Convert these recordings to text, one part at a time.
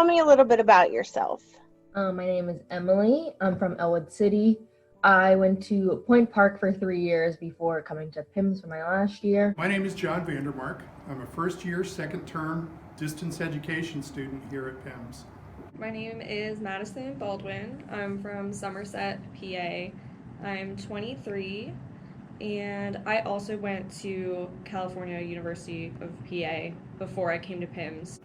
Tell me a little bit about yourself. My name is Emily. I'm from Elwood City. I went to Point Park for 3 years before coming to PIMS for my last year. My name is John Vandermark. I'm a first year, second term distance education student here at PIMS. My name is Madison Baldwin. I'm from Somerset, PA. I'm 23, and I also went to California University of PA before I came to PIMS.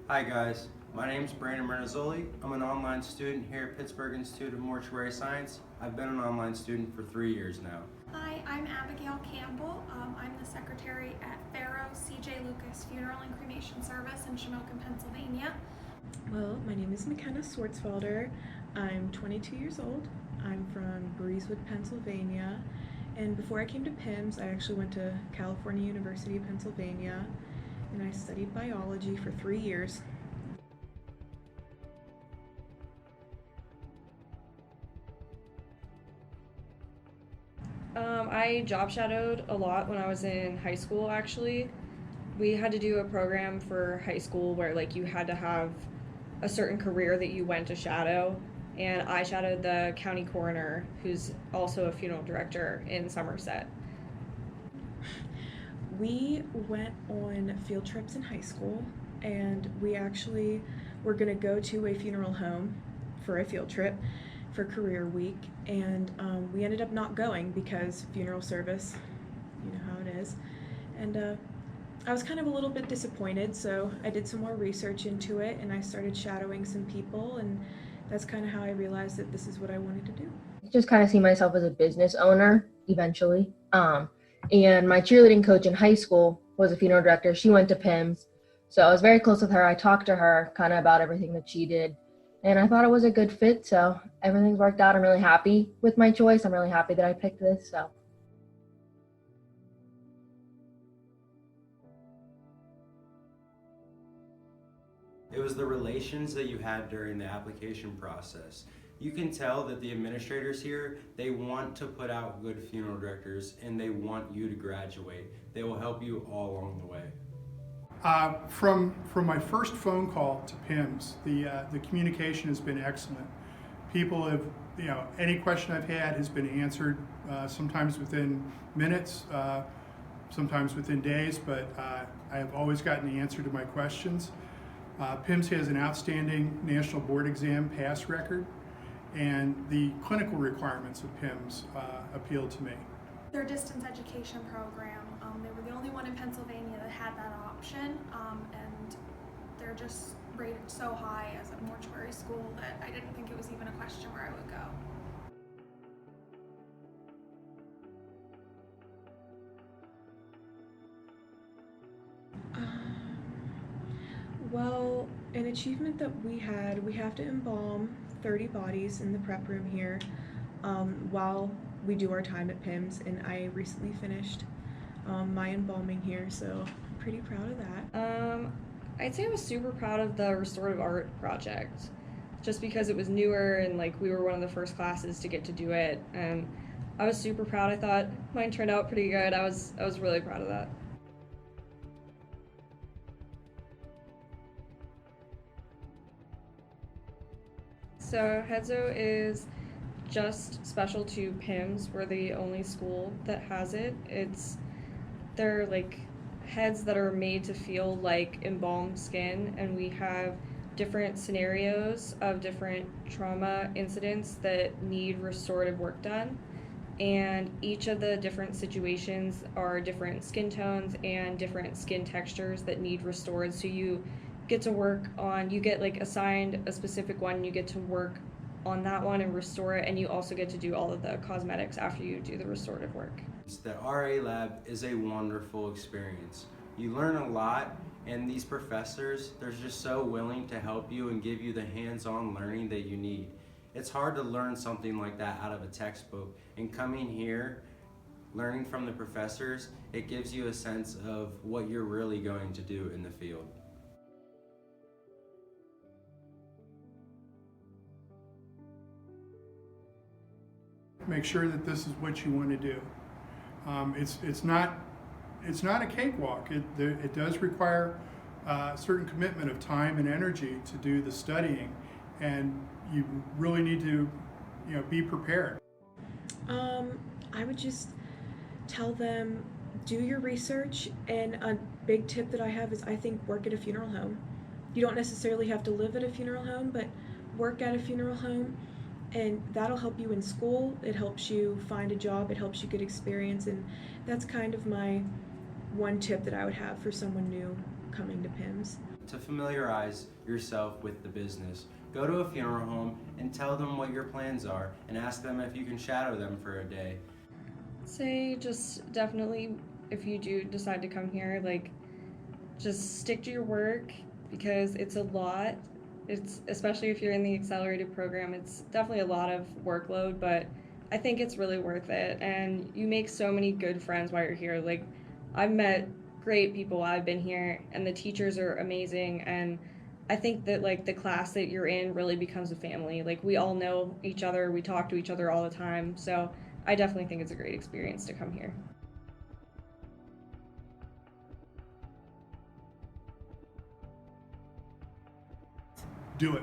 Hi guys, my name is Brandon Bernazzoli. I'm an online student here at Pittsburgh Institute of Mortuary Science. I've been an online student for 3 years now. Hi, I'm Abigail Campbell. I'm the secretary at Pharaoh C.J. Lucas Funeral and Cremation Service in Shamokin, Pennsylvania. Well, my name is McKenna Swartzfelder. I'm 22 years old. I'm from Breezewood, Pennsylvania. And before I came to PIMS, I actually went to California University of Pennsylvania, and I studied biology for 3 years. I job shadowed a lot when I was in high school, actually. We had to do a program for high school where you had to have a certain career that you went to shadow, and I shadowed the county coroner, who's also a funeral director in Somerset. We went on field trips in high school, and we actually were going to go to a funeral home for a field trip for career week, and we ended up not going because funeral service, you know how it is, and I was kind of a little bit disappointed, so I did some more research into it, and I started shadowing some people, and that's kind of how I realized that this is what I wanted to do. Just kind of see myself as a business owner eventually. And my cheerleading coach in high school was a funeral director. She went to PIMS, so I was very close with her. I talked to her kind of about everything that she did, and I thought it was a good fit, so everything's worked out. I'm really happy with my choice. I'm really happy that I picked this, so. It was the relations that you had during the application process. You can tell that the administrators here, they want to put out good funeral directors and they want you to graduate. They will help you all along the way. From my first phone call to PIMS, the communication has been excellent. People have, any question I've had has been answered, sometimes within minutes, sometimes within days, but I have always gotten the answer to my questions. PIMS has an outstanding national board exam pass record, and the clinical requirements of PIMS appealed to me. Their distance education program, they were the only one in Pennsylvania that had that option, and they're just rated so high as a mortuary school that I didn't think it was even a question where I would go. Well, an achievement that we have to embalm 30 bodies in the prep room here while we do our time at PIMS, and I recently finished my embalming here, so I'm pretty proud of that. I'd say I was super proud of the restorative art project, just because it was newer and we were one of the first classes to get to do it, and I was super proud. I thought mine turned out pretty good. I was really proud of that. So Hedzo is just special to PIMS. We're the only school that has it. They're heads that are made to feel like embalmed skin, and we have different scenarios of different trauma incidents that need restorative work done. And each of the different situations are different skin tones and different skin textures that need restored. So you get to work on, you get assigned a specific one, you get to work on that one and restore it, and you also get to do all of the cosmetics after you do the restorative work. The RA lab is a wonderful experience. You learn a lot, and these professors, they're just so willing to help you and give you the hands-on learning that you need. It's hard to learn something like that out of a textbook, and coming here, learning from the professors, it gives you a sense of what you're really going to do in the field. Make sure that this is what you want to do. It's not a cakewalk. It does require certain commitment of time and energy to do the studying, and you really need to, be prepared. I would just tell them, do your research, and a big tip that I have is I think work at a funeral home. You don't necessarily have to live at a funeral home, but work at a funeral home, and that'll help you in school. It helps you find a job, it helps you get experience, and that's kind of my one tip that I would have for someone new coming to PIMS. To familiarize yourself with the business, go to a funeral home and tell them what your plans are and ask them if you can shadow them for a day. Say just definitely, if you do decide to come here, like just stick to your work because it's a lot. It's especially if you're in the accelerated program, it's definitely a lot of workload, but I think it's really worth it, and you make so many good friends while you're here. Like I've met great people while I've been here, and the teachers are amazing, and I think that like the class that you're in really becomes a family. Like we all know each other, we talk to each other all the time, so I definitely think it's a great experience to come here. Do it.